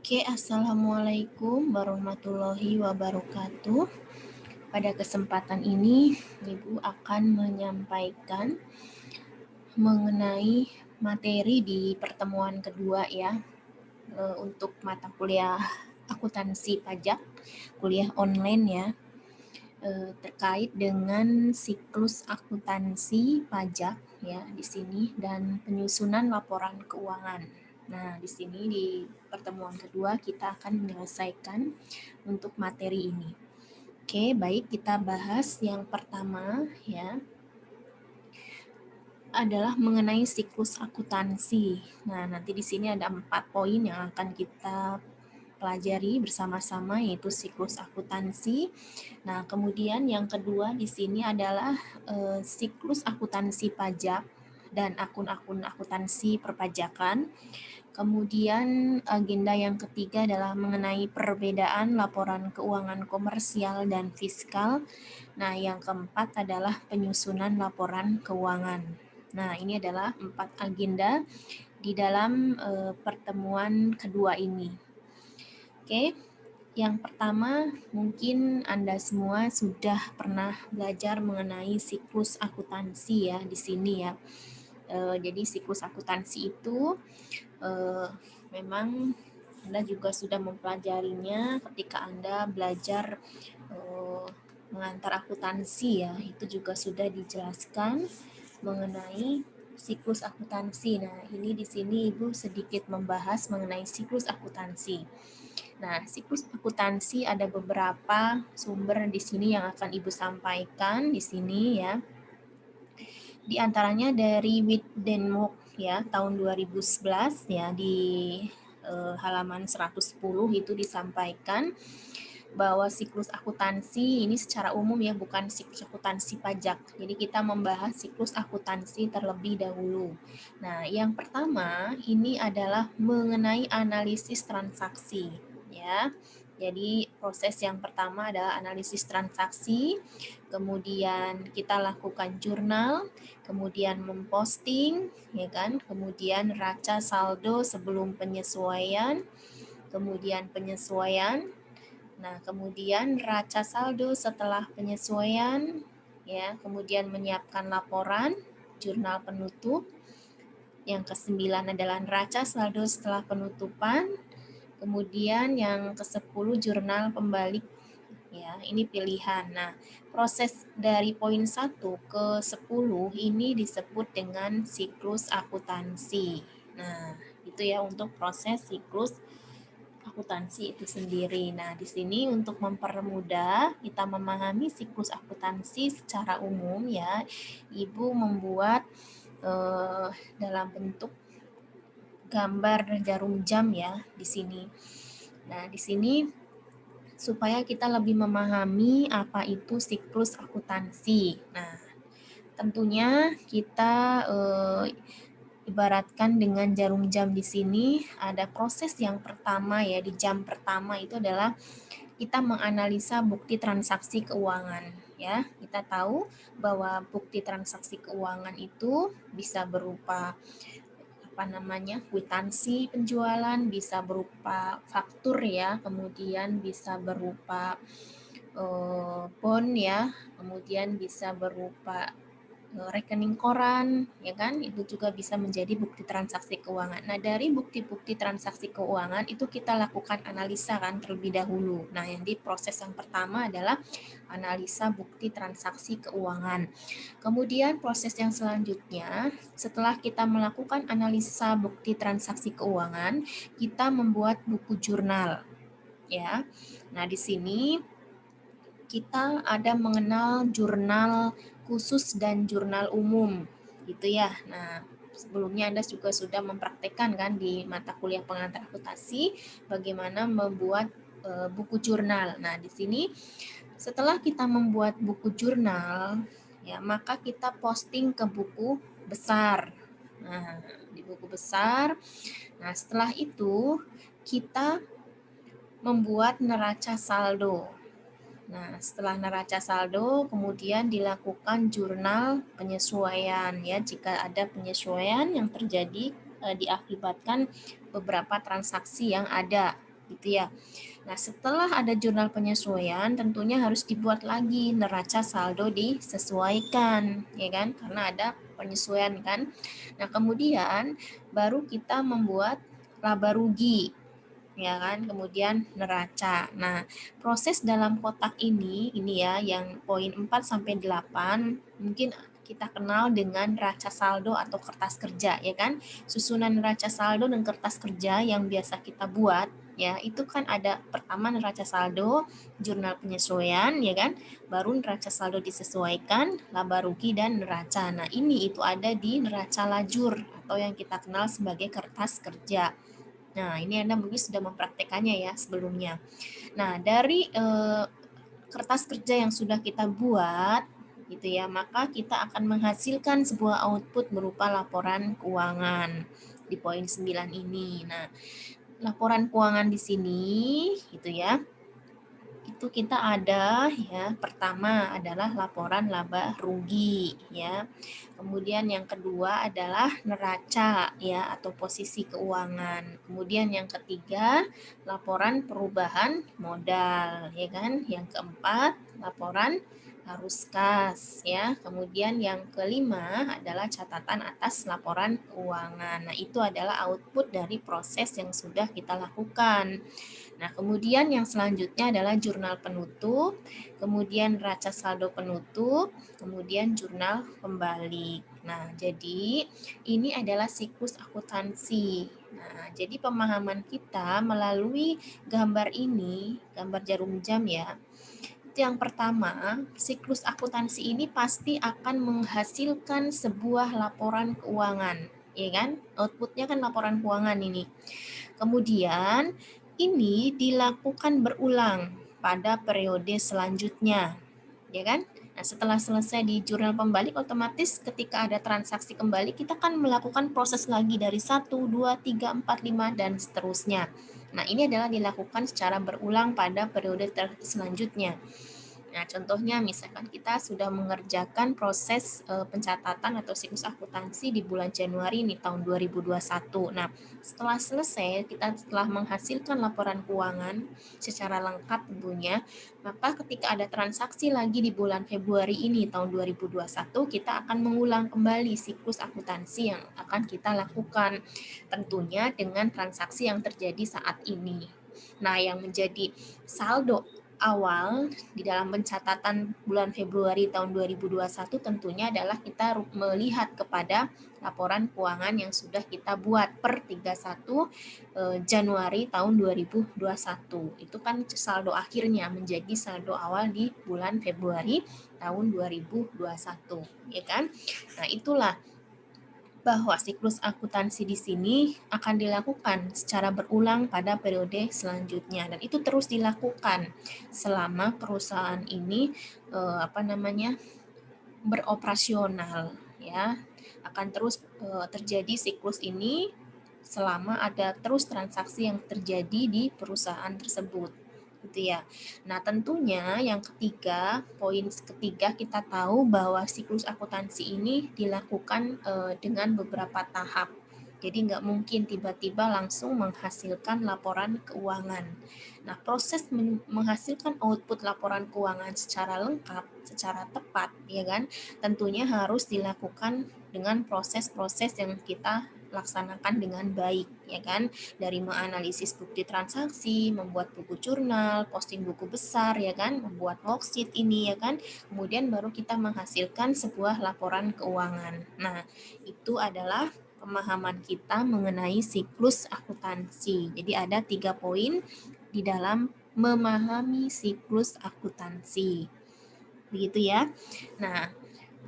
Oke, Assalamualaikum warahmatullahi wabarakatuh. Pada kesempatan ini, Ibu akan menyampaikan mengenai materi di pertemuan kedua ya, untuk mata kuliah akuntansi pajak, kuliah online ya, terkait dengan siklus akuntansi pajak ya di sini dan penyusunan laporan keuangan. Nah, di sini di pertemuan kedua kita akan menyelesaikan untuk materi ini. Oke, baik, kita bahas yang pertama ya, adalah mengenai siklus akuntansi. Nah, nanti di sini ada 4 poin yang akan kita pelajari bersama-sama, yaitu siklus akuntansi. Nah, kemudian yang kedua di sini adalah siklus akuntansi pajak dan akun-akun akuntansi perpajakan. Kemudian agenda yang ketiga adalah mengenai perbedaan laporan keuangan komersial dan fiskal. Nah, yang keempat adalah penyusunan laporan keuangan. Nah, ini adalah 4 agenda di dalam pertemuan kedua ini. Oke, yang pertama mungkin Anda semua sudah pernah belajar mengenai siklus akuntansi ya di sini ya. Jadi siklus akuntansi itu memang Anda juga sudah mempelajarinya ketika Anda belajar mengantar akuntansi ya. Itu juga sudah dijelaskan mengenai siklus akuntansi. Nah, ini di sini Ibu sedikit membahas mengenai siklus akuntansi. Nah, siklus akuntansi ada beberapa sumber di sini yang akan Ibu sampaikan di sini ya. Di antaranya dari Witdenmock ya, tahun 2011 ya, di halaman 110 itu disampaikan bahwa siklus akuntansi ini secara umum ya, bukan siklus akuntansi pajak. Jadi kita membahas siklus akuntansi terlebih dahulu. Nah, yang pertama ini adalah mengenai analisis transaksi ya. Jadi proses yang pertama adalah analisis transaksi, kemudian kita lakukan jurnal, kemudian memposting ya kan, kemudian raca saldo sebelum penyesuaian, kemudian penyesuaian. Nah, kemudian raca saldo setelah penyesuaian, ya, kemudian menyiapkan laporan, jurnal penutup. Yang ke-9 adalah raca saldo setelah penutupan. Kemudian yang ke-10 jurnal pembalik. Ya, ini pilihan. Nah, proses dari poin 1 ke 10 ini disebut dengan siklus akuntansi. Nah, itu ya untuk proses siklus akuntansi itu sendiri. Nah, di sini untuk mempermudah kita memahami siklus akuntansi secara umum ya, Ibu membuat dalam bentuk gambar jarum jam ya di sini. Nah, di sini supaya kita lebih memahami apa itu siklus akuntansi. Nah, tentunya kita ibaratkan dengan jarum jam di sini, ada proses yang pertama ya, di jam pertama itu adalah kita menganalisa bukti transaksi keuangan ya. Kita tahu bahwa bukti transaksi keuangan itu bisa berupa kwitansi penjualan, bisa berupa faktur ya, kemudian bisa berupa bond ya, kemudian bisa berupa rekening koran, ya kan? Itu juga bisa menjadi bukti transaksi keuangan. Nah, dari bukti-bukti transaksi keuangan itu kita lakukan analisa kan terlebih dahulu. Nah, yang di proses yang pertama adalah analisa bukti transaksi keuangan. Kemudian proses yang selanjutnya, setelah kita melakukan analisa bukti transaksi keuangan, kita membuat buku jurnal, ya. Nah, di sini kita ada mengenal jurnal khusus dan jurnal umum gitu ya. Nah, sebelumnya Anda juga sudah mempraktekkan kan di mata kuliah pengantar akuntansi bagaimana membuat buku jurnal. Nah, di sini setelah kita membuat buku jurnal ya, maka kita posting ke buku besar. Nah, di buku besar. Nah, setelah itu kita membuat neraca saldo. Nah, setelah neraca saldo, kemudian dilakukan jurnal penyesuaian ya, jika ada penyesuaian yang terjadi diakibatkan beberapa transaksi yang ada. gitu ya. Nah, setelah ada jurnal penyesuaian, tentunya harus dibuat lagi neraca saldo disesuaikan, ya kan? Karena ada penyesuaian kan. Nah, kemudian baru kita membuat laba rugi, ya kan? Kemudian neraca. Nah, proses dalam kotak ini ya yang poin 4 sampai 8 mungkin kita kenal dengan neraca saldo atau kertas kerja, ya kan? Susunan neraca saldo dan kertas kerja yang biasa kita buat, ya, itu kan ada pertama neraca saldo, jurnal penyesuaian, ya kan? Baru neraca saldo disesuaikan, laba rugi dan neraca. Nah, ini itu ada di neraca lajur atau yang kita kenal sebagai kertas kerja. Nah, ini Anda mungkin sudah mempraktekannya ya sebelumnya. Nah, dari kertas kerja yang sudah kita buat, gitu ya, maka kita akan menghasilkan sebuah output berupa laporan keuangan di poin 9 ini. Nah, laporan keuangan di sini, gitu ya, itu kita ada ya, pertama adalah laporan laba rugi ya. Kemudian yang kedua adalah neraca ya atau posisi keuangan. Kemudian yang ketiga laporan perubahan modal ya kan. Yang keempat laporan arus kas ya. Kemudian yang kelima adalah catatan atas laporan keuangan. Nah, itu adalah output dari proses yang sudah kita lakukan. Nah, kemudian yang selanjutnya adalah jurnal penutup, kemudian neraca saldo penutup, kemudian jurnal pembalik. Nah, jadi ini adalah siklus akuntansi. Nah, jadi pemahaman kita melalui gambar ini, gambar jarum jam ya. Itu yang pertama, siklus akuntansi ini pasti akan menghasilkan sebuah laporan keuangan, ya kan? Outputnya kan laporan keuangan ini. Kemudian ini dilakukan berulang pada periode selanjutnya, ya kan? Nah, setelah selesai di jurnal pembalik, otomatis ketika ada transaksi kembali, kita kan melakukan proses lagi dari 1, 2, 3, 4, 5, dan seterusnya. Nah, ini adalah dilakukan secara berulang pada periode selanjutnya. Nah, contohnya misalkan kita sudah mengerjakan proses pencatatan atau siklus akuntansi di bulan Januari ini tahun 2021. Nah, setelah selesai, kita setelah menghasilkan laporan keuangan secara lengkap tentunya, maka ketika ada transaksi lagi di bulan Februari ini tahun 2021, kita akan mengulang kembali siklus akuntansi yang akan kita lakukan tentunya dengan transaksi yang terjadi saat ini. Nah, yang menjadi saldo awal di dalam pencatatan bulan Februari tahun 2021 tentunya adalah kita melihat kepada laporan keuangan yang sudah kita buat per 31 Januari tahun 2021. Itu kan saldo akhirnya menjadi saldo awal di bulan Februari tahun 2021, ya kan? Nah, itulah bahwa siklus akuntansi di sini akan dilakukan secara berulang pada periode selanjutnya dan itu terus dilakukan selama perusahaan ini beroperasional ya. Akan terus terjadi siklus ini selama ada terus transaksi yang terjadi di perusahaan tersebut gitu ya. Nah, tentunya yang ketiga, poin ketiga kita tahu bahwa siklus akuntansi ini dilakukan dengan beberapa tahap. Jadi nggak mungkin tiba-tiba langsung menghasilkan laporan keuangan. Nah, proses menghasilkan output laporan keuangan secara lengkap, secara tepat, ya kan, tentunya harus dilakukan dengan proses-proses yang kita laksanakan dengan baik, ya kan, dari menganalisis bukti transaksi, membuat buku jurnal, posting buku besar, ya kan, membuat worksheet ini, ya kan, kemudian baru kita menghasilkan sebuah laporan keuangan. Nah, itu adalah pemahaman kita mengenai siklus akuntansi. Jadi ada 3 poin di dalam memahami siklus akuntansi. Begitu ya. Nah,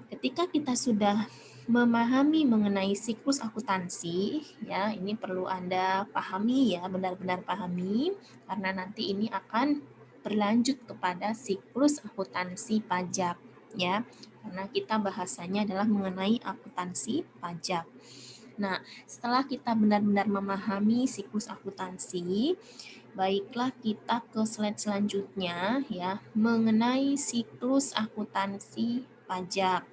ketika kita sudah memahami mengenai siklus akuntansi, ya, ini perlu Anda pahami ya, benar-benar pahami, karena nanti ini akan berlanjut kepada siklus akuntansi pajak, ya, karena kita bahasanya adalah mengenai akuntansi pajak. Nah, setelah kita benar-benar memahami siklus akuntansi, baiklah kita ke slide selanjutnya ya, mengenai siklus akuntansi pajak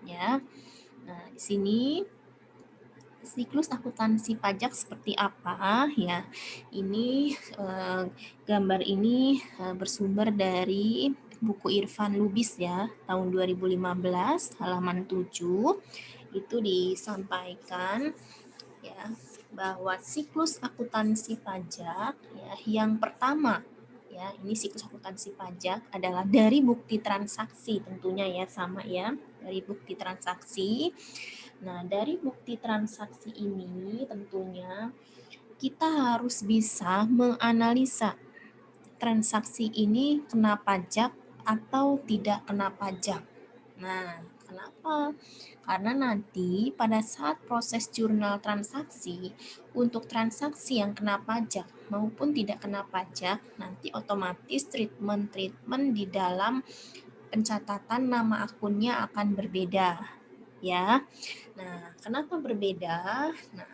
ya. Nah, di sini Siklus akuntansi pajak seperti apa ya? Ini gambar ini bersumber dari buku Irfan Lubis ya, tahun 2015 halaman 7. Itu disampaikan ya bahwa siklus akuntansi pajak ya yang pertama ya, ini siklus akuntansi pajak adalah dari bukti transaksi, tentunya ya sama ya, dari bukti transaksi. Nah, dari bukti transaksi ini tentunya kita harus bisa menganalisa transaksi ini kena pajak atau tidak kena pajak. Nah, kenapa? Karena nanti pada saat proses jurnal transaksi, untuk transaksi yang kena pajak maupun tidak kena pajak, nanti otomatis treatment di dalam pencatatan nama akunnya akan berbeda ya. Nah, kenapa berbeda? Nah,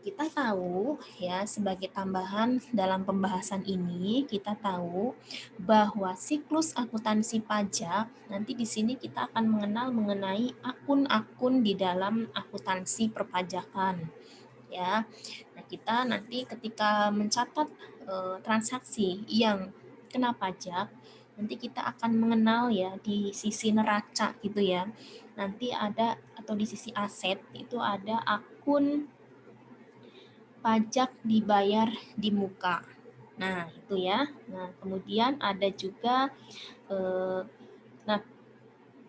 kita tahu ya, sebagai tambahan dalam pembahasan ini, kita tahu bahwa siklus akuntansi pajak nanti di sini kita akan mengenal mengenai akun-akun di dalam akuntansi perpajakan ya. Nah, kita nanti ketika mencatat transaksi yang kena pajak, nanti kita akan mengenal ya di sisi neraca gitu ya. Nanti ada, atau di sisi aset itu ada akun pajak dibayar di muka. Nah, itu ya. Nah, kemudian ada juga nah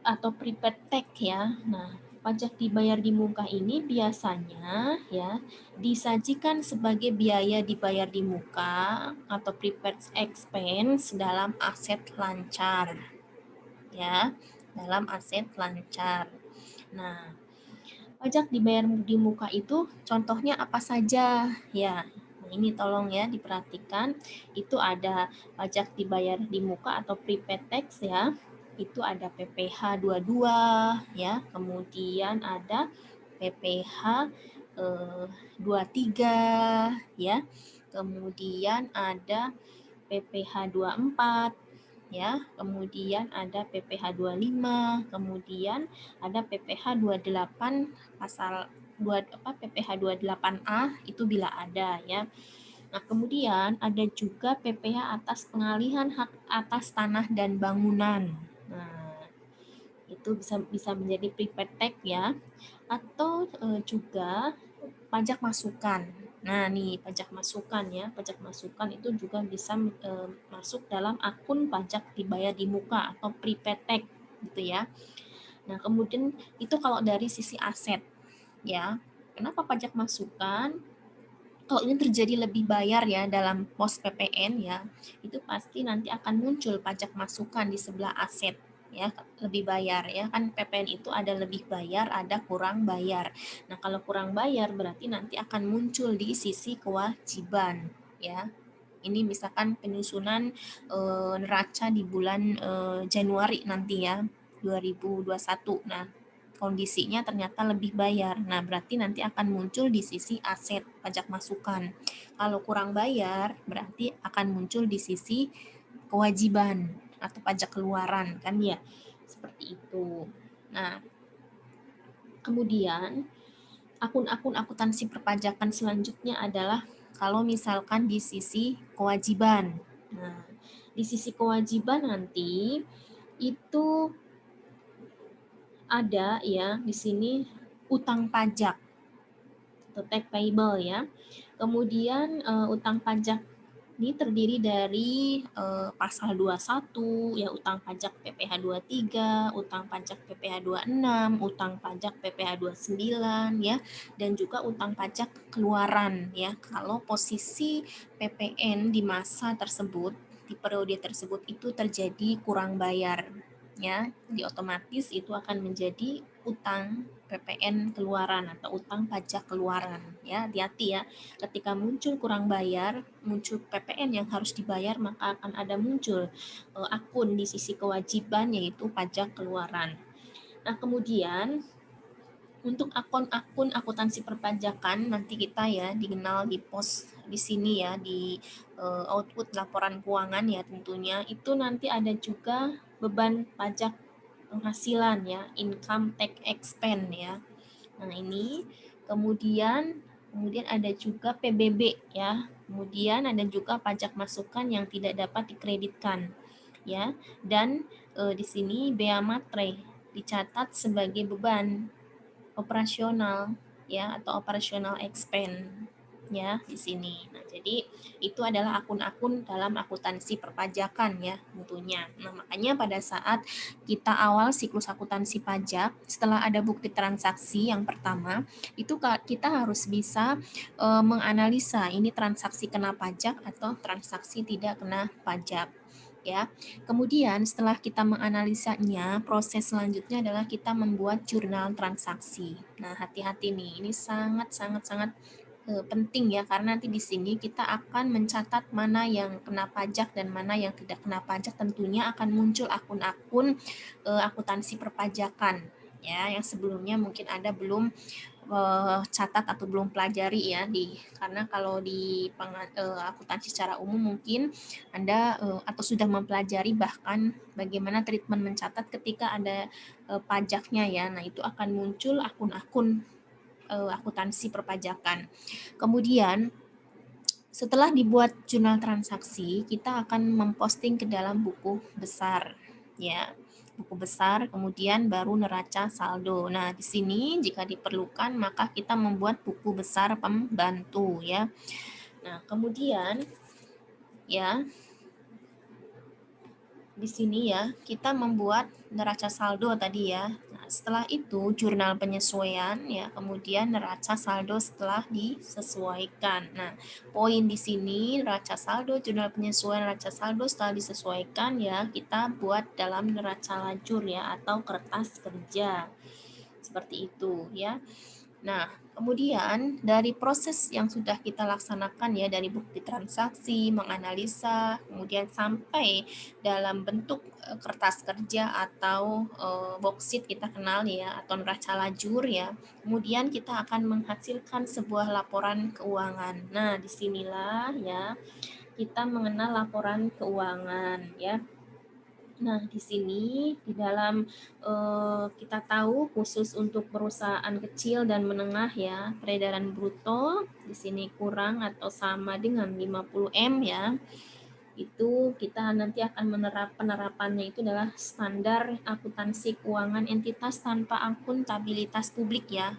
atau prepaid tax ya. Nah, pajak dibayar di muka ini biasanya ya disajikan sebagai biaya dibayar di muka atau prepaid expense dalam aset lancar ya, dalam aset lancar. Nah, pajak dibayar di muka itu contohnya apa saja ya? Nah, ini tolong ya diperhatikan. Itu ada pajak dibayar di muka atau prepaid tax ya. Itu ada PPh 22 ya, kemudian ada PPh 23 ya. Kemudian ada PPh 24 ya, kemudian ada PPh 25, kemudian ada PPh 28 pasal PPh 28A itu bila ada ya. Nah, kemudian ada juga PPh atas pengalihan hak atas tanah dan bangunan. Nah, itu bisa menjadi prepaid tax ya, atau juga pajak masukan. Nah, nih pajak masukan ya, pajak masukan itu juga bisa masuk dalam akun pajak dibayar di muka atau prepaid tax gitu ya. Nah, kemudian itu kalau dari sisi aset ya. Kenapa pajak masukan? Kalau ini terjadi lebih bayar ya dalam pos PPN ya, itu pasti nanti akan muncul pajak masukan di sebelah aset ya, lebih bayar ya, kan PPN itu ada lebih bayar, ada kurang bayar. Nah, kalau kurang bayar berarti nanti akan muncul di sisi kewajiban ya. Ini misalkan penyusunan neraca di bulan Januari nanti ya, 2021. Nah, kondisinya ternyata lebih bayar. Nah, berarti nanti akan muncul di sisi aset pajak masukan. Kalau kurang bayar, berarti akan muncul di sisi kewajiban atau pajak keluaran kan ya. Seperti itu. Nah, kemudian akun-akun akuntansi perpajakan selanjutnya adalah kalau misalkan di sisi kewajiban. Nah, di sisi kewajiban nanti itu ada ya di sini utang pajak atau tax payable ya. Kemudian utang pajak ini terdiri dari pasal 21 ya, utang pajak PPh 23, utang pajak PPh 26, utang pajak PPh 29 ya, dan juga utang pajak keluaran ya. Kalau posisi PPN di masa tersebut, di periode tersebut itu terjadi kurang bayar ya, jadi otomatis itu akan menjadi utang PPN keluaran atau utang pajak keluaran ya. Hati-hati ya, ketika muncul kurang bayar, muncul PPN yang harus dibayar, maka akan ada muncul akun di sisi kewajiban yaitu pajak keluaran. Nah, kemudian untuk akun-akun akuntansi perpajakan nanti kita ya dikenal di pos di sini ya, di output laporan keuangan ya, tentunya itu nanti ada juga beban pajak penghasilan ya, income tax expense ya. Nah, ini Kemudian ada juga PBB ya. Kemudian ada juga pajak masukan yang tidak dapat dikreditkan ya. Dan di sini bea matre dicatat sebagai beban operasional ya atau operational expense ya di sini. Nah, jadi itu adalah akun-akun dalam akuntansi perpajakan ya tentunya. Nah, makanya pada saat kita awal siklus akuntansi pajak, setelah ada bukti transaksi yang pertama, itu kita harus bisa menganalisa ini transaksi kena pajak atau transaksi tidak kena pajak ya. Kemudian setelah kita menganalisanya, proses selanjutnya adalah kita membuat jurnal transaksi. Nah, hati-hati nih, ini sangat penting ya karena nanti di sini kita akan mencatat mana yang kena pajak dan mana yang tidak kena pajak. Tentunya akan muncul akun-akun akuntansi perpajakan ya yang sebelumnya mungkin Anda belum catat atau belum pelajari ya karena kalau di akuntansi secara umum mungkin Anda atau sudah mempelajari bahkan bagaimana treatment mencatat ketika ada pajaknya ya. Nah, itu akan muncul akun-akun akuntansi perpajakan. Kemudian setelah dibuat jurnal transaksi, kita akan memposting ke dalam buku besar ya. Buku besar, kemudian baru neraca saldo. Nah, di sini jika diperlukan maka kita membuat buku besar pembantu ya. Nah, kemudian ya di sini ya kita membuat neraca saldo tadi ya. Nah, setelah itu jurnal penyesuaian ya, kemudian neraca saldo setelah disesuaikan. Nah, poin di sini neraca saldo, jurnal penyesuaian, neraca saldo setelah disesuaikan ya, kita buat dalam neraca lajur ya atau kertas kerja. Seperti itu ya. Nah, kemudian dari proses yang sudah kita laksanakan ya dari bukti transaksi, menganalisa, kemudian sampai dalam bentuk kertas kerja atau worksheet kita kenal ya atau neraca lajur ya. Kemudian kita akan menghasilkan sebuah laporan keuangan. Nah, disinilah ya kita mengenal laporan keuangan ya. Nah, di sini di dalam kita tahu khusus untuk perusahaan kecil dan menengah ya, peredaran bruto di sini kurang atau sama dengan 50 M ya. Itu kita nanti akan penerapannya itu adalah standar akuntansi keuangan entitas tanpa akuntabilitas publik ya.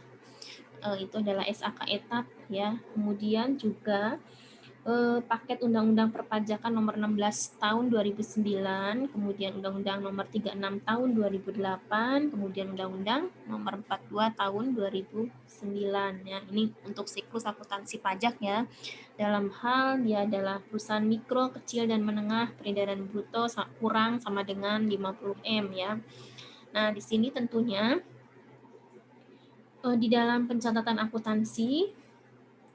Itu adalah SAK etap ya. Kemudian juga paket Undang-Undang Perpajakan Nomor 16 Tahun 2009, kemudian Undang-Undang Nomor 36 Tahun 2008, kemudian Undang-Undang Nomor 42 Tahun 2009 ya. Ini untuk siklus akuntansi pajak ya. Dalam hal dia adalah perusahaan mikro, kecil dan menengah, peredaran bruto kurang sama dengan 50 M ya. Nah, di sini tentunya di dalam pencatatan akuntansi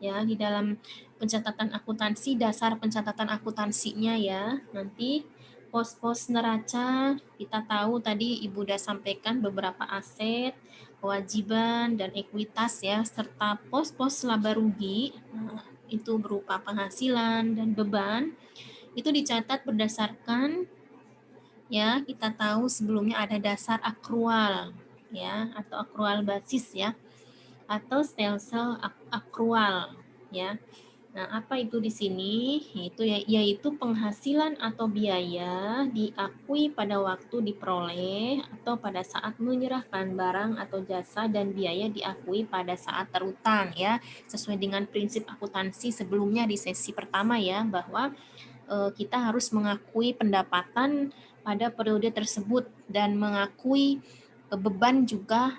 ya di dalam pencatatan akuntansi, dasar pencatatan akuntansinya ya. Nanti pos-pos neraca kita tahu tadi Ibu udah sampaikan beberapa aset, kewajiban dan ekuitas ya, serta pos-pos laba rugi. Nah, itu berupa penghasilan dan beban. Itu dicatat berdasarkan ya, kita tahu sebelumnya ada dasar akrual ya atau akrual basis ya atau stelsel akrual ya. Nah, apa itu di sini? Yaitu penghasilan atau biaya diakui pada waktu diperoleh atau pada saat menyerahkan barang atau jasa dan biaya diakui pada saat terutang ya. Sesuai dengan prinsip akuntansi sebelumnya di sesi pertama ya bahwa kita harus mengakui pendapatan pada periode tersebut dan mengakui beban juga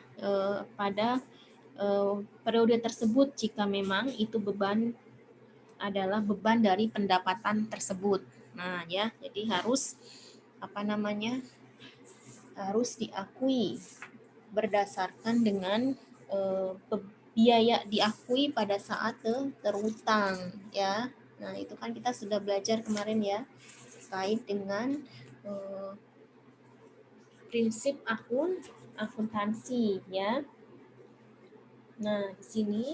pada periode tersebut jika memang itu beban adalah beban dari pendapatan tersebut. Nah, ya, jadi harus harus diakui berdasarkan dengan biaya diakui pada saat terutang ya. Nah, itu kan kita sudah belajar kemarin ya terkait dengan prinsip akuntansi ya. Nah, di sini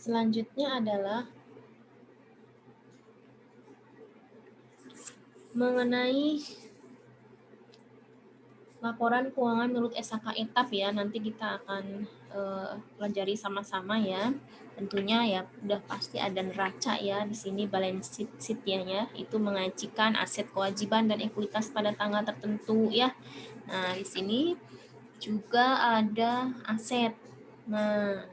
selanjutnya adalah mengenai laporan keuangan menurut SHK etap ya, nanti kita akan pelajari sama-sama ya. Tentunya ya udah pasti ada neraca ya di sini balance sheet-nya ya, itu mengajikan aset kewajiban dan ekuitas pada tanggal tertentu ya. Nah, di sini juga ada aset. Nah,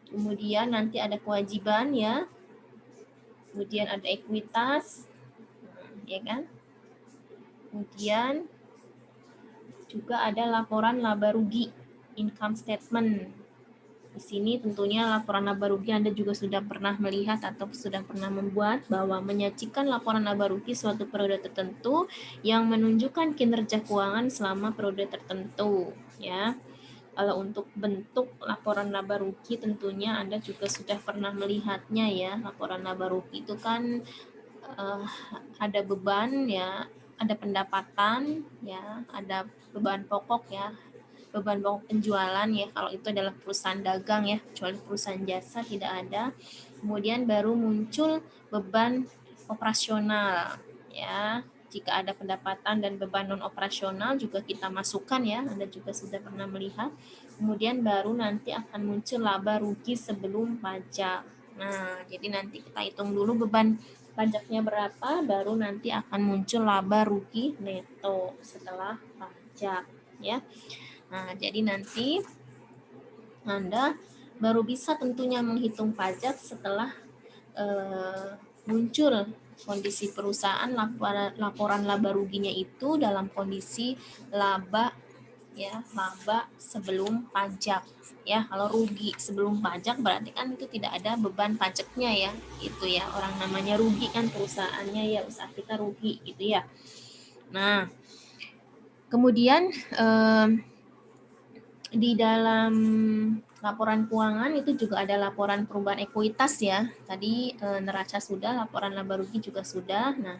kemudian nanti ada kewajiban ya. Kemudian ada ekuitas. Ya kan? Kemudian juga ada laporan laba rugi, income statement. Di sini tentunya laporan laba rugi Anda juga sudah pernah melihat atau sudah pernah membuat bahwa menyajikan laporan laba rugi suatu periode tertentu yang menunjukkan kinerja keuangan selama periode tertentu ya. Kalau untuk bentuk laporan laba rugi tentunya Anda juga sudah pernah melihatnya ya. Laporan laba rugi itu kan ada beban ya, ada pendapatan ya, ada beban pokok ya, beban pokok penjualan ya, kalau itu adalah perusahaan dagang ya, kecuali perusahaan jasa tidak ada. Kemudian baru muncul beban operasional ya. Jika ada pendapatan dan beban non operasional juga kita masukkan ya, Anda juga sudah pernah melihat. Kemudian baru nanti akan muncul laba rugi sebelum pajak. Nah, jadi nanti kita hitung dulu beban pajaknya berapa, baru nanti akan muncul laba rugi neto setelah pajak ya. Nah, jadi nanti Anda baru bisa tentunya menghitung pajak setelah muncul kondisi perusahaan laporan laba ruginya itu dalam kondisi laba ya, laba sebelum pajak ya. Kalau rugi sebelum pajak berarti kan itu tidak ada beban pajaknya ya, itu ya, orang namanya rugi kan perusahaannya ya, usaha kita rugi gitu ya. Nah, kemudian di dalam laporan keuangan itu juga ada laporan perubahan ekuitas ya. Tadi neraca sudah, laporan laba rugi juga sudah. Nah,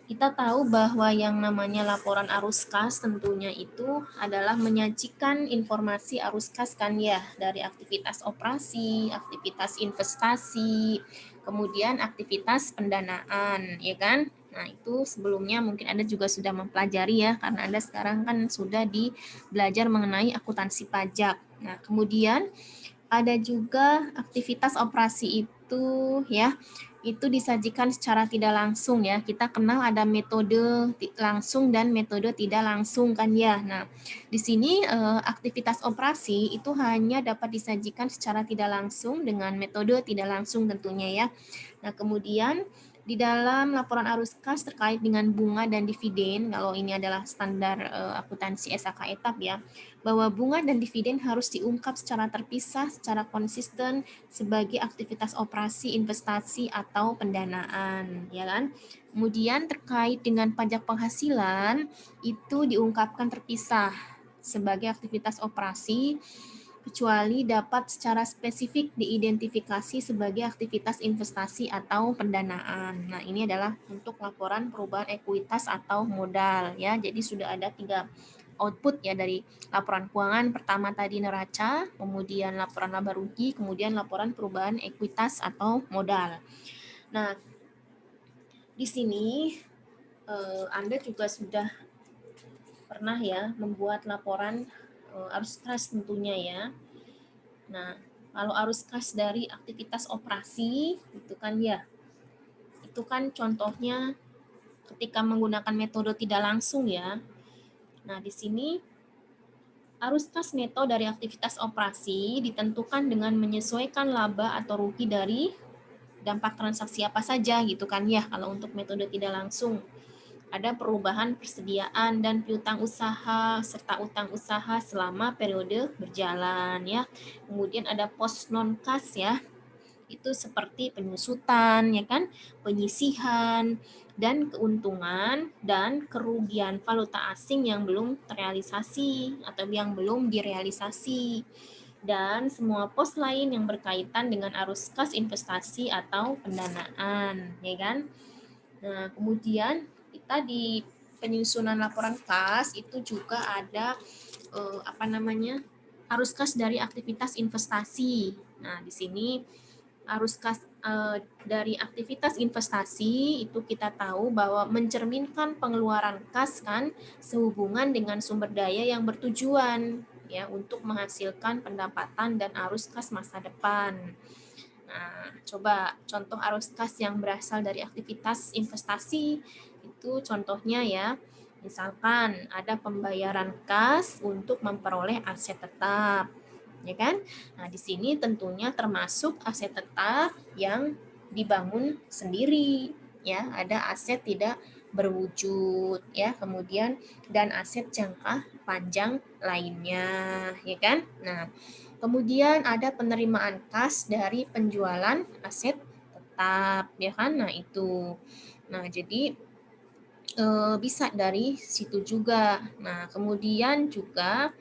kita tahu bahwa yang namanya laporan arus kas tentunya itu adalah menyajikan informasi arus kas kan ya, dari aktivitas operasi, aktivitas investasi, kemudian aktivitas pendanaan, ya kan? Nah, itu sebelumnya mungkin Anda juga sudah mempelajari ya, karena Anda sekarang kan sudah belajar mengenai akuntansi pajak. Nah, kemudian ada juga aktivitas operasi itu ya, itu disajikan secara tidak langsung ya. Kita kenal ada metode langsung dan metode tidak langsung kan ya. Nah, di sini aktivitas operasi itu hanya dapat disajikan secara tidak langsung dengan metode tidak langsung tentunya ya. Nah, kemudian di dalam laporan arus kas terkait dengan bunga dan dividen, kalau ini adalah standar akuntansi SHK etap ya, bahwa bunga dan dividen harus diungkap secara terpisah, secara konsisten sebagai aktivitas operasi, investasi, atau pendanaan, ya kan? Kemudian terkait dengan pajak penghasilan, itu diungkapkan terpisah sebagai aktivitas operasi, kecuali dapat secara spesifik diidentifikasi sebagai aktivitas investasi atau pendanaan. Nah, ini adalah untuk laporan perubahan ekuitas atau modal ya. Jadi sudah ada 3 output ya dari laporan keuangan. Pertama tadi neraca, kemudian laporan laba rugi, kemudian laporan perubahan ekuitas atau modal. Nah, di sini Anda juga sudah pernah ya membuat laporan arus kas tentunya ya. Nah, kalau arus kas dari aktivitas operasi itu kan ya, itu kan contohnya ketika menggunakan metode tidak langsung ya. Nah, di sini arus kas neto dari aktivitas operasi ditentukan dengan menyesuaikan laba atau rugi dari dampak transaksi apa saja gitu kan ya. Kalau untuk metode tidak langsung ada perubahan persediaan dan piutang usaha serta utang usaha selama periode berjalan ya. Kemudian ada pos non kas ya. Itu seperti penyusutan ya kan, penyisihan dan keuntungan dan kerugian valuta asing yang belum terrealisasi atau yang belum direalisasi, dan semua pos lain yang berkaitan dengan arus kas investasi atau pendanaan ya kan. Nah, kemudian kita di penyusunan laporan kas itu juga ada arus kas dari aktivitas investasi. Nah, di sini arus kas dari aktivitas investasi itu kita tahu bahwa mencerminkan pengeluaran kas kan sehubungan dengan sumber daya yang bertujuan ya untuk menghasilkan pendapatan dan arus kas masa depan. Nah, coba contoh arus kas yang berasal dari aktivitas investasi itu contohnya ya. Misalkan ada pembayaran kas untuk memperoleh aset tetap, ya kan? Nah, di sini tentunya termasuk aset tetap yang dibangun sendiri, ya. Ada aset tidak berwujud, ya. Kemudian dan aset jangka panjang lainnya, ya kan? Nah, kemudian ada penerimaan kas dari penjualan aset tetap, ya kan? Nah, itu. Nah, jadi bisa dari situ juga. Nah, kemudian juga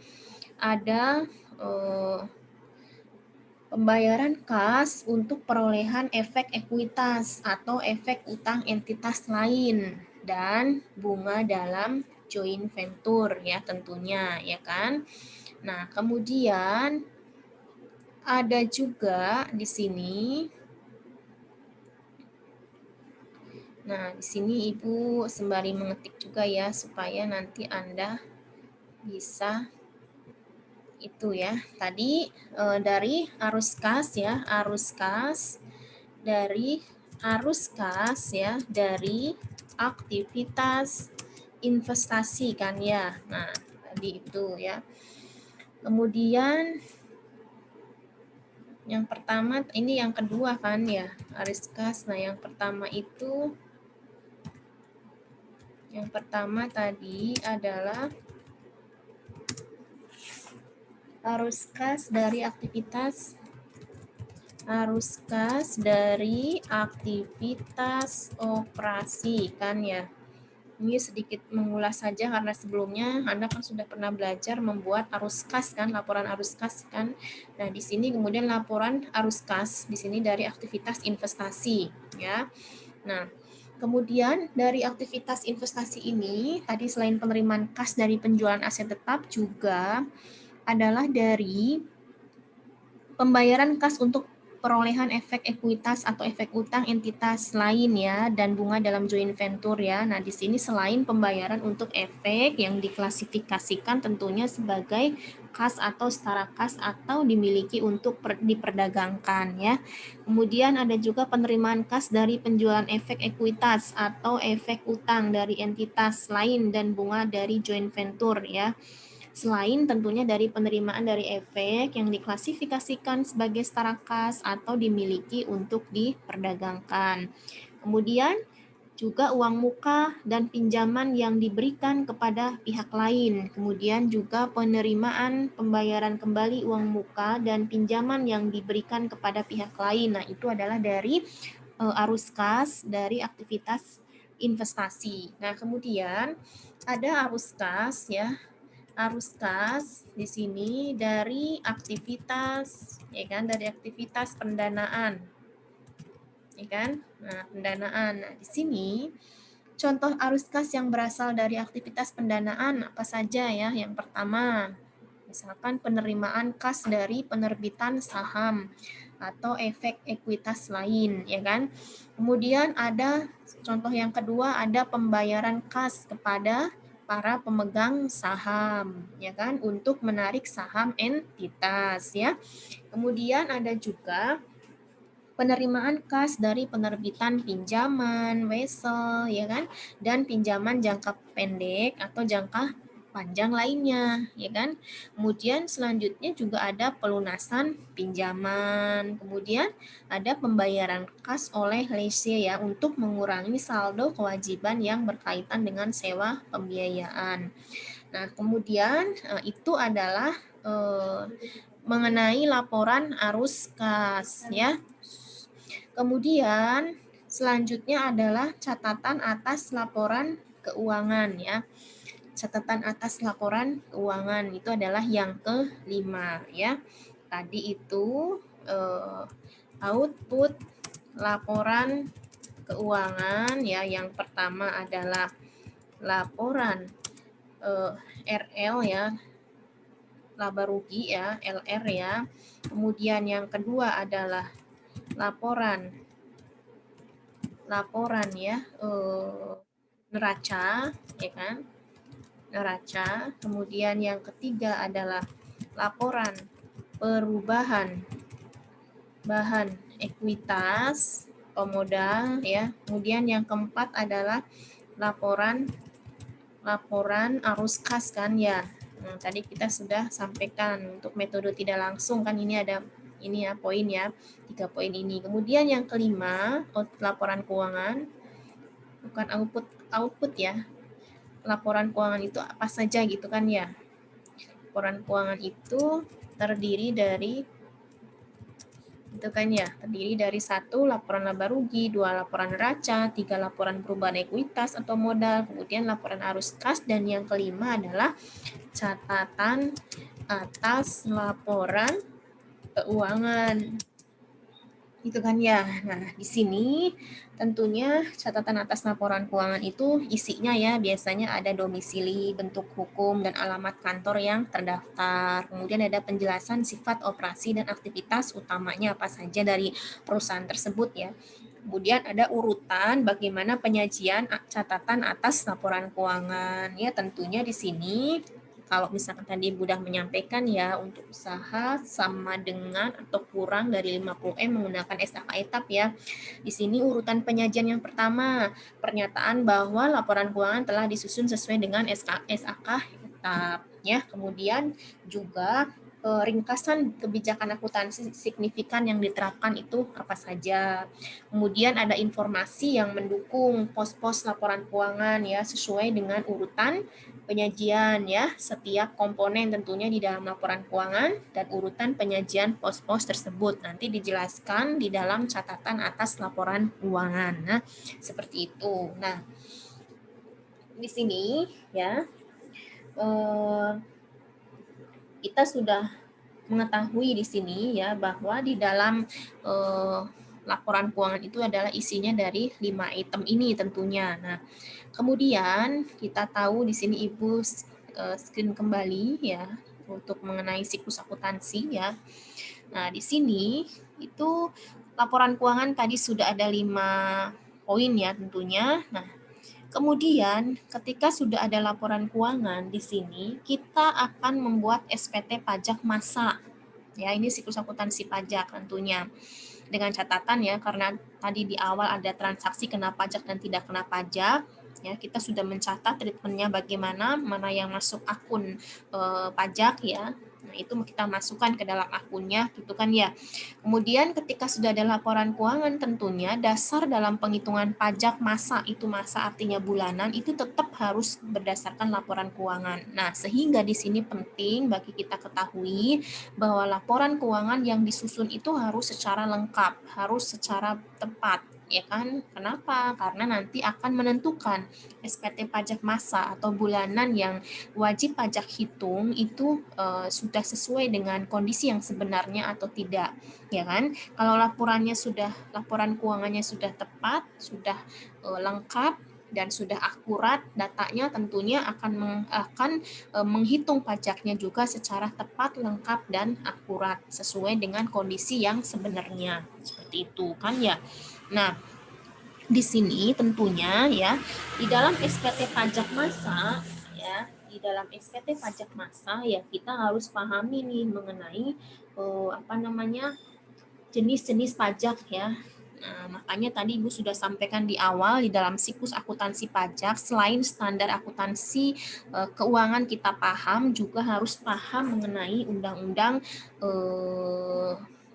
ada pembayaran kas untuk perolehan efek ekuitas atau efek utang entitas lain dan bunga dalam joint venture ya tentunya ya kan. Nah, kemudian ada juga di sini. Nah, di sini Ibu sembari mengetik juga ya supaya nanti Anda bisa itu ya. Tadi dari arus kas ya, arus kas dari arus kas ya dari aktivitas investasi kan ya. Nah, tadi itu ya. Kemudian yang pertama ini yang kedua kan ya, arus kas. Nah, yang pertama tadi adalah arus kas dari aktivitas operasi kan ya. Ini sedikit mengulas saja karena sebelumnya Anda kan sudah pernah belajar membuat arus kas kan, laporan arus kas kan. Nah, di sini kemudian laporan arus kas di sini dari aktivitas investasi ya. Nah, kemudian dari aktivitas investasi ini tadi selain penerimaan kas dari penjualan aset tetap juga adalah dari pembayaran kas untuk perolehan efek ekuitas atau efek utang entitas lain ya dan bunga dalam joint venture ya. Nah, di sini selain pembayaran untuk efek yang diklasifikasikan tentunya sebagai kas atau setara kas atau dimiliki untuk diperdagangkan ya. Kemudian ada juga penerimaan kas dari penjualan efek ekuitas atau efek utang dari entitas lain dan bunga dari joint venture ya. Selain tentunya dari penerimaan dari efek yang diklasifikasikan sebagai setara kas atau dimiliki untuk diperdagangkan. Kemudian juga uang muka dan pinjaman yang diberikan kepada pihak lain. Kemudian juga penerimaan pembayaran kembali uang muka dan pinjaman yang diberikan kepada pihak lain. Nah, itu adalah dari arus kas dari aktivitas investasi. Nah, kemudian ada arus kas ya. Arus kas di sini dari aktivitas ya kan, dari aktivitas pendanaan. Ya kan? Nah, pendanaan. Nah, di sini contoh arus kas yang berasal dari aktivitas pendanaan apa saja ya? Yang pertama, misalkan penerimaan kas dari penerbitan saham atau efek ekuitas lain, ya kan? Kemudian ada contoh yang kedua, ada pembayaran kas kepada para pemegang saham, ya kan, untuk menarik saham entitas, ya. Kemudian ada juga penerimaan kas dari penerbitan pinjaman, wesel, ya kan, dan pinjaman jangka pendek atau jangka panjang lainnya, ya kan. Kemudian selanjutnya juga ada pelunasan pinjaman. Kemudian ada pembayaran kas oleh lese ya untuk mengurangi saldo kewajiban yang berkaitan dengan sewa pembiayaan. Nah, kemudian itu adalah mengenai laporan arus kas ya. Kemudian selanjutnya adalah catatan atas laporan keuangan ya. Catatan atas laporan keuangan itu adalah yang kelima ya. Tadi itu output laporan keuangan ya. Yang pertama adalah laporan RL ya, laba rugi ya, LR ya. Kemudian yang kedua adalah laporan ya, neraca, ya kan, neraca. Kemudian yang ketiga adalah laporan perubahan bahan ekuitas pemodal, ya. Kemudian yang keempat adalah laporan arus kas, kan ya. Nah, tadi kita sudah sampaikan untuk metode tidak langsung, kan ini ada ini ya poin ya, 3 poin ini. Kemudian yang kelima, laporan keuangan, bukan output ya. Laporan keuangan itu apa saja gitu kan ya. Laporan keuangan itu terdiri dari satu laporan laba rugi, 2 laporan neraca, 3 laporan perubahan ekuitas atau modal, kemudian laporan arus kas, dan yang kelima adalah catatan atas laporan keuangan. Gitu kan ya. Nah, di sini tentunya catatan atas laporan keuangan itu isinya ya biasanya ada domisili, bentuk hukum, dan alamat kantor yang terdaftar. Kemudian ada penjelasan sifat operasi dan aktivitas utamanya apa saja dari perusahaan tersebut ya. Kemudian ada urutan bagaimana penyajian catatan atas laporan keuangan. Ya, tentunya di sini kalau misalkan tadi Budah menyampaikan ya, untuk usaha sama dengan atau kurang dari 50M menggunakan SAK etap ya. Di sini urutan penyajian yang pertama, pernyataan bahwa laporan keuangan telah disusun sesuai dengan SAK etap ya. Kemudian juga ringkasan kebijakan akuntansi signifikan yang diterapkan itu apa saja. Kemudian ada informasi yang mendukung pos-pos laporan keuangan ya sesuai dengan urutan penyajian ya setiap komponen tentunya di dalam laporan keuangan, dan urutan penyajian pos-pos tersebut nanti dijelaskan di dalam catatan atas laporan keuangan. Nah, seperti itu. Nah, di sini ya kita sudah mengetahui di sini ya bahwa di dalam laporan keuangan itu adalah isinya dari 5 item ini tentunya. Nah, kemudian kita tahu di sini Ibu screen kembali ya untuk mengenai siklus akuntansi ya. Nah, di sini itu laporan keuangan tadi sudah ada 5 poin ya tentunya. Nah, kemudian ketika sudah ada laporan keuangan di sini kita akan membuat SPT pajak massa. Ya, ini siklus akuntansi pajak tentunya. Dengan catatan ya, karena tadi di awal ada transaksi kena pajak dan tidak kena pajak, ya kita sudah mencatat treatmentnya bagaimana, mana yang masuk akun pajak ya. Nah, itu kita masukkan ke dalam akunnya gitu kan ya. Kemudian ketika sudah ada laporan keuangan tentunya dasar dalam penghitungan pajak massa, itu massa artinya bulanan, itu tetap harus berdasarkan laporan keuangan. Nah, sehingga di sini penting bagi kita ketahui bahwa laporan keuangan yang disusun itu harus secara lengkap, harus secara tepat, ya kan? Kenapa? Karena nanti akan menentukan SPT pajak massa atau bulanan yang wajib pajak hitung itu sudah sesuai dengan kondisi yang sebenarnya atau tidak, ya kan? Kalau laporan keuangannya sudah tepat, sudah lengkap dan sudah akurat datanya, tentunya akan menghitung pajaknya juga secara tepat, lengkap, dan akurat sesuai dengan kondisi yang sebenarnya. Seperti itu kan ya. Nah, di sini tentunya ya di dalam SPT pajak massa ya, di dalam SPT pajak massa ya kita harus pahami nih mengenai jenis-jenis pajak ya. Nah, makanya tadi Ibu sudah sampaikan di awal di dalam siklus akuntansi pajak, selain standar akuntansi keuangan kita paham, juga harus paham mengenai undang-undang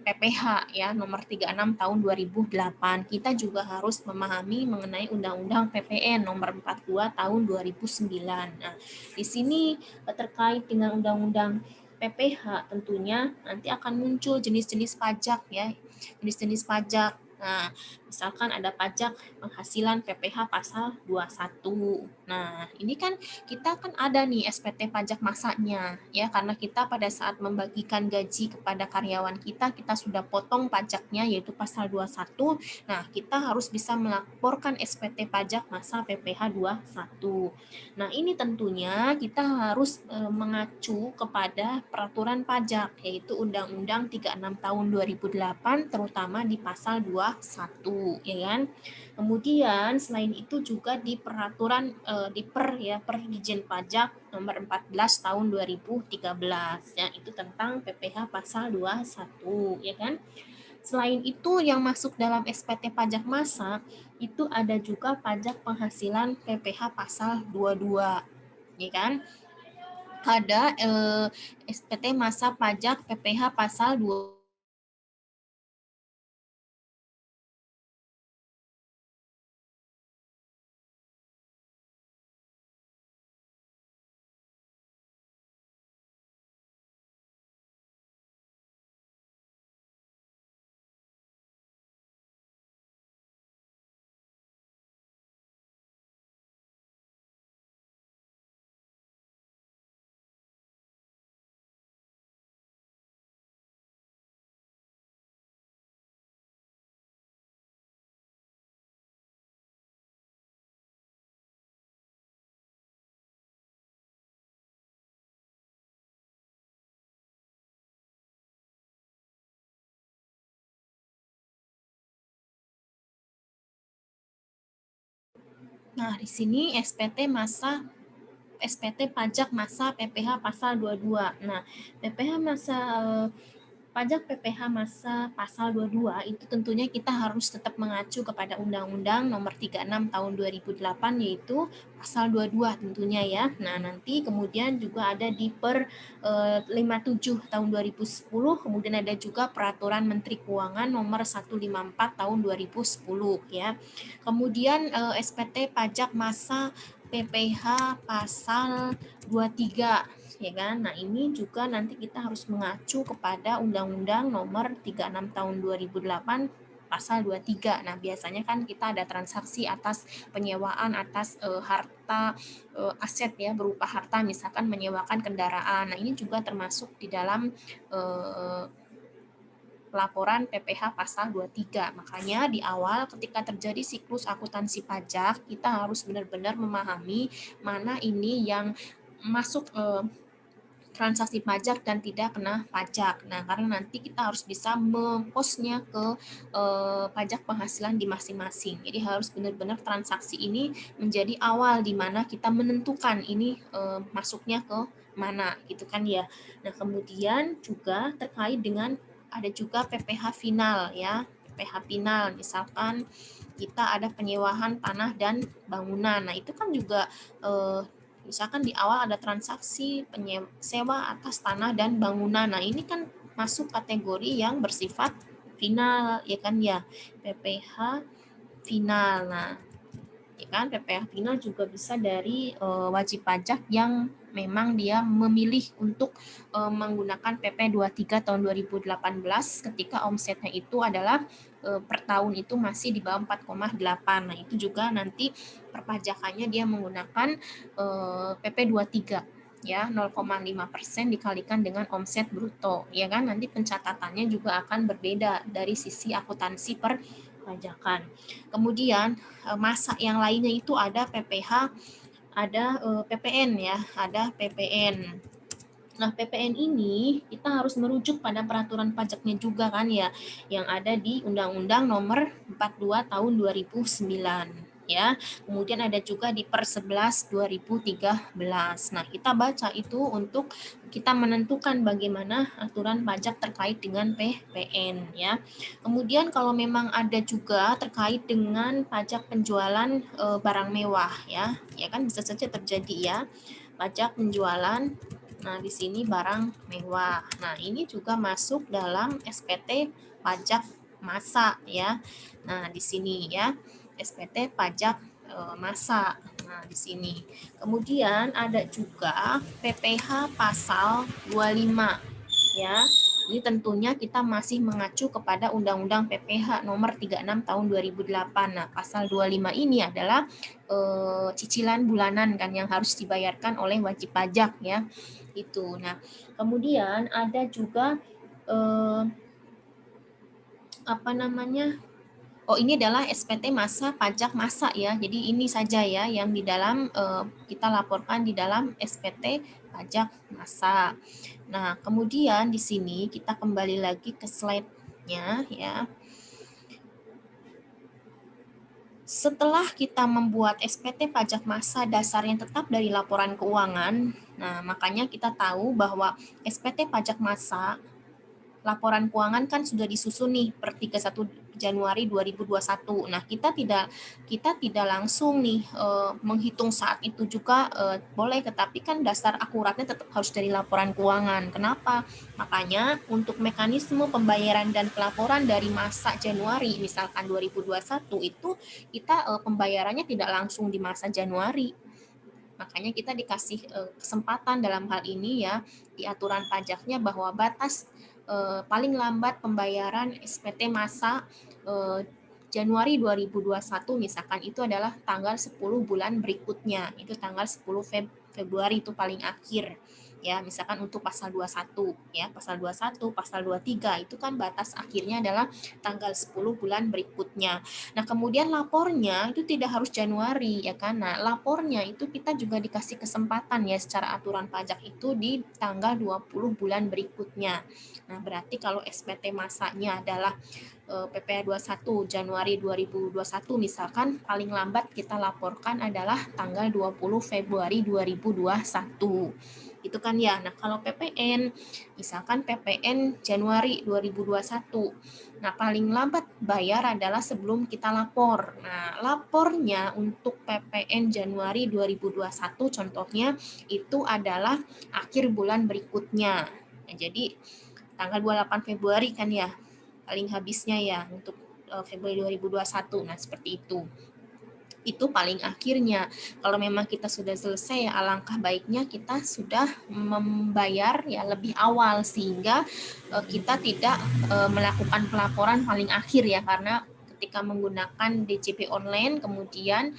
PPH ya nomor 36 tahun 2008. Kita juga harus memahami mengenai undang-undang PPN nomor 42 tahun 2009. Nah, di sini terkait dengan undang-undang PPH tentunya nanti akan muncul jenis-jenis pajak ya. Jenis-jenis pajak Nah, misalkan ada pajak penghasilan PPh pasal 21. Nah, ini kan kita kan ada nih SPT pajak masaknya ya, karena kita pada saat membagikan gaji kepada karyawan kita sudah potong pajaknya yaitu pasal 21. Nah, kita harus bisa melaporkan SPT pajak masa PPh 21. Nah, ini tentunya kita harus mengacu kepada peraturan pajak yaitu Undang-Undang 36 tahun 2008 terutama di pasal 21 ya kan. Kemudian selain itu juga di peraturan di per Dirjen Pajak nomor 14 tahun 2013 ya, itu tentang PPh pasal 21 ya kan. Selain itu yang masuk dalam SPT pajak massa itu ada juga pajak penghasilan PPh pasal 22 ya kan. Ada SPT masa pajak PPh pasal 2. Nah, di sini SPT pajak masa PPh pasal 22. Nah, PPh masa pajak PPh masa pasal 22 itu tentunya kita harus tetap mengacu kepada Undang-Undang Nomor 36 Tahun 2008 yaitu pasal 22 tentunya ya. Nah, nanti kemudian juga ada di per 57 tahun 2010, kemudian ada juga Peraturan Menteri Keuangan Nomor 154 tahun 2010 ya. Kemudian SPT pajak masa PPh pasal 23 ya kan. Nah, ini juga nanti kita harus mengacu kepada Undang-Undang Nomor 36 Tahun 2008 pasal 23. Nah, biasanya kan kita ada transaksi atas penyewaan atas harta aset ya, berupa harta misalkan menyewakan kendaraan. Nah, ini juga termasuk di dalam laporan PPh pasal 23. Makanya di awal ketika terjadi siklus akuntansi pajak, kita harus benar-benar memahami mana ini yang masuk transaksi pajak dan tidak kena pajak. Nah, karena nanti kita harus bisa memposnya ke pajak penghasilan di masing-masing. Jadi harus benar-benar transaksi ini menjadi awal di mana kita menentukan ini masuknya ke mana gitu kan ya. Nah, kemudian juga terkait dengan ada juga PPh final ya. PPh final misalkan kita ada penyewaan tanah dan bangunan. Nah, itu kan juga misalkan di awal ada transaksi sewa atas tanah dan bangunan. Nah, ini kan masuk kategori yang bersifat final ya kan ya, PPh final. Nah, ya kan PPh final juga bisa dari wajib pajak yang memang dia memilih untuk menggunakan PP 23 tahun 2018 ketika omsetnya itu adalah per tahun itu masih di bawah 4,8. Nah, itu juga nanti perpajakannya dia menggunakan PP 23 ya, 0,5% dikalikan dengan omset bruto ya kan. Nanti pencatatannya juga akan berbeda dari sisi akuntansi perpajakan. Kemudian masa yang lainnya itu ada PPh, ada PPN ya, ada PPN. Nah, PPN ini kita harus merujuk pada peraturan pajaknya juga kan ya, yang ada di Undang-Undang Nomor 42 Tahun 2009 ya. Kemudian ada juga di Per 11 2013. Nah, kita baca itu untuk kita menentukan bagaimana aturan pajak terkait dengan PPN ya. Kemudian kalau memang ada juga terkait dengan pajak penjualan barang mewah ya kan bisa saja terjadi ya, pajak penjualan. Nah, di sini barang mewah. Nah, ini juga masuk dalam SPT pajak massa ya. Nah, di sini ya, SPT pajak massa. Nah, di sini. Kemudian ada juga PPh pasal 25 ya. Ini tentunya kita masih mengacu kepada Undang-Undang PPH nomor 36 tahun 2008. Nah, pasal 25 ini adalah cicilan bulanan kan yang harus dibayarkan oleh wajib pajak ya. Itu. Nah, kemudian ada juga Oh, ini adalah SPT masa pajak masa ya. Jadi ini saja ya yang di dalam kita laporkan di dalam SPT pajak masa. Nah, kemudian di sini kita kembali lagi ke slide-nya ya. Setelah kita membuat SPT pajak masa dasarnya tetap dari laporan keuangan, nah makanya kita tahu bahwa SPT pajak masa laporan keuangan kan sudah disusun nih per 31 Januari 2021. Nah, kita tidak langsung nih menghitung saat itu juga boleh, tetapi kan dasar akuratnya tetap harus dari laporan keuangan. Kenapa? Makanya untuk mekanisme pembayaran dan pelaporan dari masa Januari misalkan 2021 itu kita pembayarannya tidak langsung di masa Januari. Makanya kita dikasih kesempatan dalam hal ini ya di aturan pajaknya bahwa batas paling lambat pembayaran SPT masa Januari 2021 misalkan itu adalah tanggal 10 bulan berikutnya, itu tanggal 10 Februari itu paling akhir. Ya, misalkan untuk pasal 21 ya, pasal 21, pasal 23 itu kan batas akhirnya adalah tanggal 10 bulan berikutnya. Nah, kemudian lapornya itu tidak harus Januari ya kan. Nah, lapornya itu kita juga dikasih kesempatan ya secara aturan pajak itu di tanggal 20 bulan berikutnya. Nah, berarti kalau SPT masanya adalah PPh 21 Januari 2021 misalkan paling lambat kita laporkan adalah tanggal 20 Februari 2021. Itu kan ya. Nah, kalau PPN misalkan PPN Januari 2021. Nah, paling lambat bayar adalah sebelum kita lapor. Nah, lapornya untuk PPN Januari 2021 contohnya itu adalah akhir bulan berikutnya. Nah, jadi tanggal 28 Februari kan ya paling habisnya ya untuk Februari 2021. Nah, seperti itu. Itu paling akhirnya. Kalau memang kita sudah selesai, ya alangkah baiknya kita sudah membayar ya lebih awal sehingga kita tidak melakukan pelaporan paling akhir ya, karena ketika menggunakan DJP online kemudian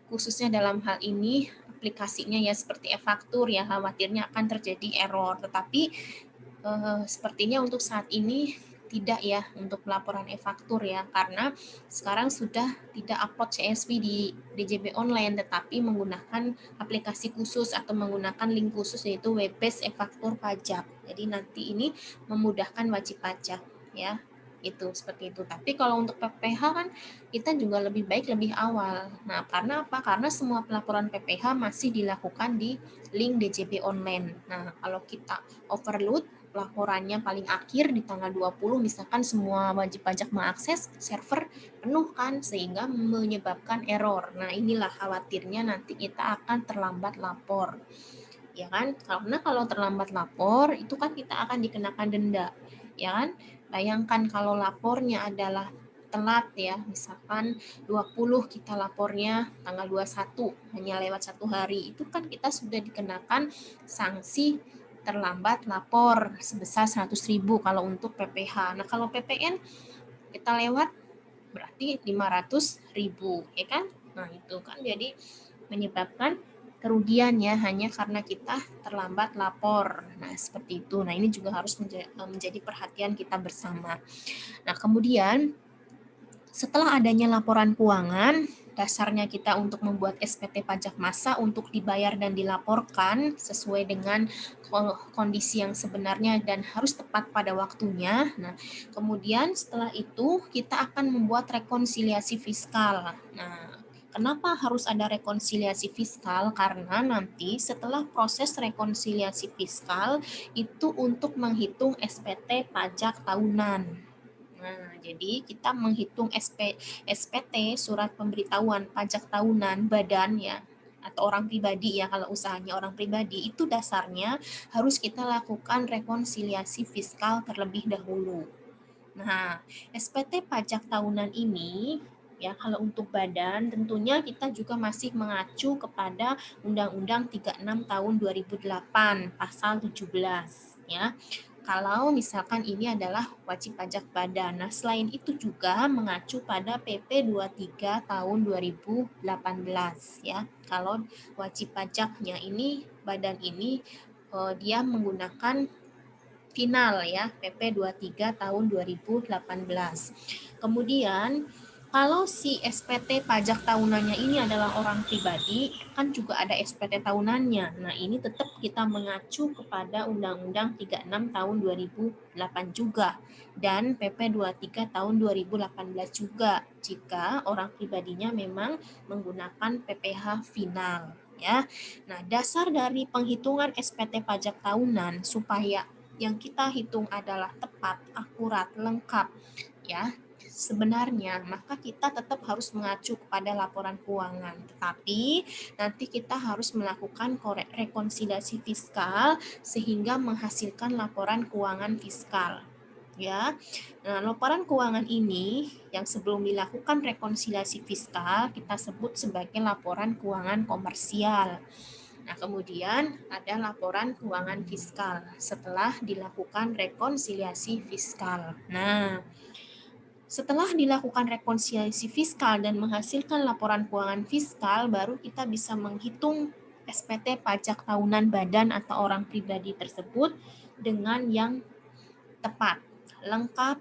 khususnya dalam hal ini aplikasinya ya seperti e-faktur ya khawatirnya akan terjadi error. Tetapi sepertinya untuk saat ini tidak ya untuk pelaporan e-faktur ya, karena sekarang sudah tidak upload CSV di DJP online tetapi menggunakan aplikasi khusus atau menggunakan link khusus yaitu web-based e-faktur pajak. Jadi nanti ini memudahkan wajib pajak ya. Itu seperti itu. Tapi kalau untuk PPh kan kita juga lebih baik lebih awal. Nah, karena apa? Karena semua pelaporan PPh masih dilakukan di link DJP online. Nah, kalau kita overload laporannya paling akhir di tanggal 20 misalkan semua wajib pajak mengakses server penuh kan sehingga menyebabkan error. Nah, inilah khawatirnya nanti kita akan terlambat lapor. Ya kan? Karena kalau terlambat lapor itu kan kita akan dikenakan denda. Ya kan? Bayangkan kalau lapornya adalah telat ya, misalkan 20 kita lapornya tanggal 21 hanya lewat 1 hari, itu kan kita sudah dikenakan sanksi terlambat lapor sebesar 100.000 kalau untuk PPh. Nah, kalau PPN kita lewat berarti 500.000 ya kan. Nah, itu kan jadi menyebabkan kerugian ya hanya karena kita terlambat lapor. Nah, seperti itu. Nah, ini juga harus menjadi perhatian kita bersama. Nah, kemudian setelah adanya laporan keuangan, dasarnya kita untuk membuat SPT pajak massa untuk dibayar dan dilaporkan sesuai dengan kondisi yang sebenarnya dan harus tepat pada waktunya. Nah, kemudian setelah itu kita akan membuat rekonsiliasi fiskal. Nah, kenapa harus ada rekonsiliasi fiskal? Karena nanti setelah proses rekonsiliasi fiskal itu untuk menghitung SPT pajak tahunan. Nah, jadi kita menghitung SPT, surat pemberitahuan pajak tahunan badan ya, atau orang pribadi ya, kalau usahanya orang pribadi, itu dasarnya harus kita lakukan rekonsiliasi fiskal terlebih dahulu. Nah, SPT pajak tahunan ini ya kalau untuk badan tentunya kita juga masih mengacu kepada Undang-Undang 36 tahun 2008 pasal 17 ya. kalau misalkan ini adalah wajib pajak badan. Nah, selain itu juga mengacu pada PP 23 tahun 2018 ya. Kalau wajib pajaknya ini badan ini dia menggunakan final ya, PP 23 tahun 2018. Kemudian kalau si SPT pajak tahunannya ini adalah orang pribadi, kan juga ada SPT tahunannya. Nah, ini tetap kita mengacu kepada Undang-Undang 36 tahun 2008 juga dan PP 23 tahun 2018 juga jika orang pribadinya memang menggunakan PPh final ya. Nah, dasar dari penghitungan SPT pajak tahunan supaya yang kita hitung adalah tepat, akurat, lengkap ya. Sebenarnya maka kita tetap harus mengacu kepada laporan keuangan. Tetapi nanti kita harus melakukan rekonsiliasi fiskal sehingga menghasilkan laporan keuangan fiskal. Ya. Nah, laporan keuangan ini yang sebelum dilakukan rekonsiliasi fiskal kita sebut sebagai laporan keuangan komersial. Nah, kemudian ada laporan keuangan fiskal setelah dilakukan rekonsiliasi fiskal. Nah, setelah dilakukan rekonsiliasi fiskal dan menghasilkan laporan keuangan fiskal, baru kita bisa menghitung SPT pajak tahunan badan atau orang pribadi tersebut dengan yang tepat, lengkap,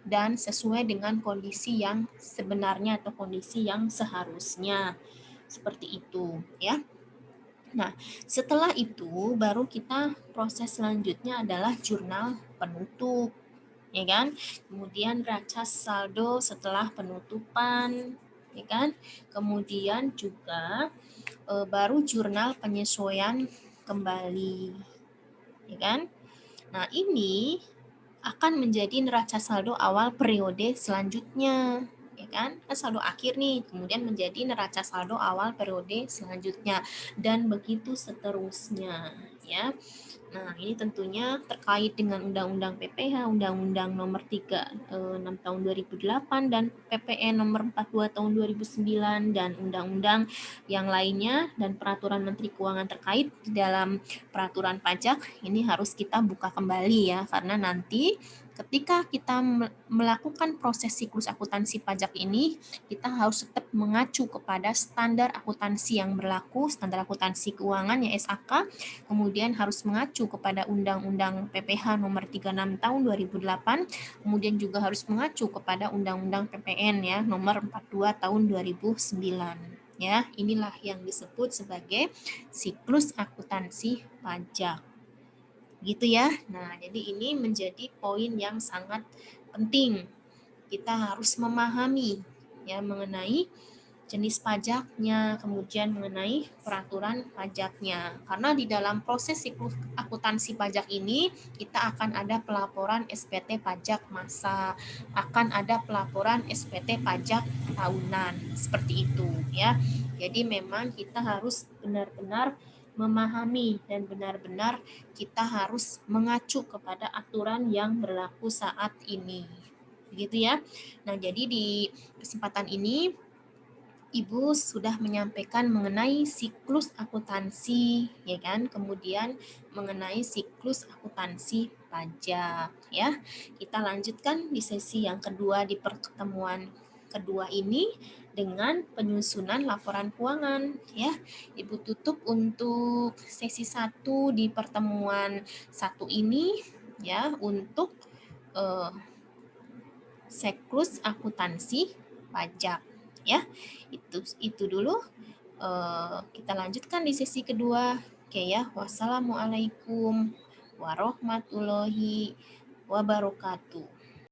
dan sesuai dengan kondisi yang sebenarnya atau kondisi yang seharusnya. Seperti itu, ya. Nah, setelah itu baru kita proses selanjutnya adalah jurnal penutup, ya kan? Kemudian raca saldo setelah penutupan, ya kan? Kemudian juga baru jurnal penyesuaian kembali, ya kan? Nah, ini akan menjadi neraca saldo awal periode selanjutnya, ya kan? Saldo akhir nih, kemudian menjadi neraca saldo awal periode selanjutnya dan begitu seterusnya, ya. Nah, ini tentunya terkait dengan Undang-Undang PPh, Undang-Undang Nomor 36 Tahun 2008 dan PPN Nomor 42 Tahun 2009 dan Undang-Undang yang lainnya dan Peraturan Menteri Keuangan terkait dalam peraturan pajak ini harus kita buka kembali ya, karena nanti ketika kita melakukan proses siklus akuntansi pajak ini, kita harus tetap mengacu kepada standar akuntansi yang berlaku, standar akuntansi keuangan ya SAK, kemudian harus mengacu kepada Undang-Undang PPh Nomor 36 Tahun 2008, kemudian juga harus mengacu kepada Undang-Undang PPN ya Nomor 42 Tahun 2009. Ya, inilah yang disebut sebagai siklus akuntansi pajak. Gitu ya. Nah, jadi ini menjadi poin yang sangat penting. Kita harus memahami ya mengenai jenis pajaknya, kemudian mengenai peraturan pajaknya. Karena di dalam proses siklus akuntansi pajak ini, kita akan ada pelaporan SPT pajak massa, akan ada pelaporan SPT pajak tahunan, seperti itu ya. Jadi memang kita harus benar-benar memahami dan benar-benar kita harus mengacu kepada aturan yang berlaku saat ini. Begitu ya. Nah, jadi di kesempatan ini Ibu sudah menyampaikan mengenai siklus akuntansi, ya kan? Kemudian mengenai siklus akuntansi pajak, ya. Kita lanjutkan di sesi yang kedua di pertemuan kedua ini dengan penyusunan laporan keuangan, ya. Ibu tutup untuk sesi 1 di pertemuan 1 ini, ya, untuk siklus akuntansi pajak, ya. Itu dulu. Kita lanjutkan di sesi kedua. Oke ya. Wassalamualaikum warahmatullahi wabarakatuh.